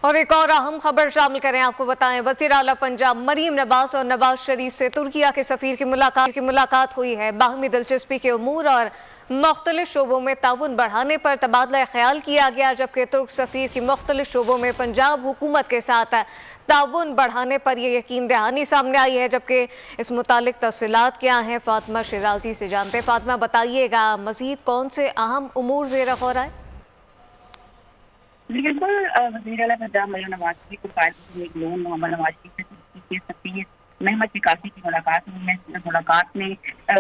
और एक और अहम खबर शामिल करें, आपको बताएं वज़ीर आला पंजाब मरीम नवाज और नवाज शरीफ से तुर्किया के सफ़ीर की मुलाकात हुई है। बाहमी दिलचस्पी के उमूर और मुख्तलिफ शोबों में ताउन बढ़ाने पर तबादला ख्याल किया गया, जबकि तुर्क सफ़ीर की मुख्तलिफ शोबों में पंजाब हुकूमत के साथ ताउन बढ़ाने पर यह यकीन दहानी सामने आई है। जबकि इस मुतालिक तफसीलात क्या हैं, फातिमा शिराजी से जानते हैं। फातिमा, बताइएगा मज़ीद कौन से अहम उमूर ज़ेर गौर आए? बिल्कुल, वज़ीर आला पंजाब मरीम नवाज शरीफ को मोहम्मद नवाज शरीफ के सफ़ीर महमद शिकासी की मुलाकात हुई है। मुलाकात में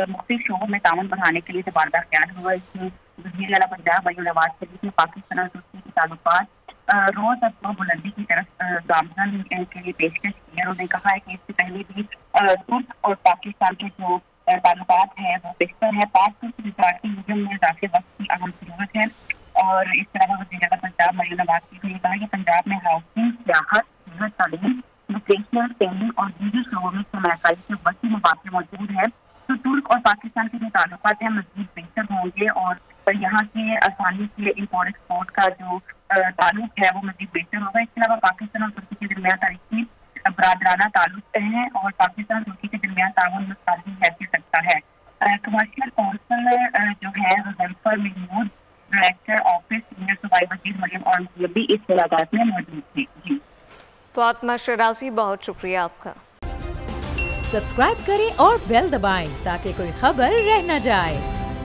मुख्तलिफ शोबों में ताउन बढ़ाने के लिए तबादला ख्याल हुआ। इसमें वज़ीर आला पंजाब मरीम नवाज शरीफ ने पाकिस्तान और तुर्की के ताल्लुकात रोज अब बुलंदी की तरफ गामजन के लिए पेशकश की है। उन्होंने कहा है कि इससे पहले भी तुर्क और पाकिस्तान के जो ताल्लुकात हैं वो बेहतर है। पाक तुर्क रिश्तेदारी मुहिम में इजाफे वक्त की अहम जरूरत है। और इस तरह वज़ीर आला पंजाब मरीम नवाज शरीफ ने कहा कि पंजाब में हाउसिंग, सियाहत, सेहत, तालीम, वोकेशनल ट्रेनिंग और दीगर शोबों में सरमायाकारी के वसी मौके मौजूद है। तो तुर्क और पाकिस्तान के जो ताल्लुकात हैं मज़ीद बेहतर होंगे और यहाँ के आसानी से इम्पोर्ट एक्सपोर्ट का जो ताल्लुक है वो मज़ीद बेहतर होगा। इसके अलावा पाकिस्तान और तुर्की के दरमियान तारीखी बरादराना ताल्लुक हैं और पाकिस्तान और तुर्की के दरमियान ताउन मुस्तक़बिल हैसियत रखता है। कमर्शियल कौंसिल जो है ज़ल्फर महमूद डायरेक्टर ऑफिस सीनियर सूबाई वज़ीर मरीम और भी इस मुलाकात में मौजूद थे। जी फातिमा शिराजी, बहुत शुक्रिया आपका। सब्सक्राइब करें और बेल दबाएं ताकि कोई खबर रह न जाए।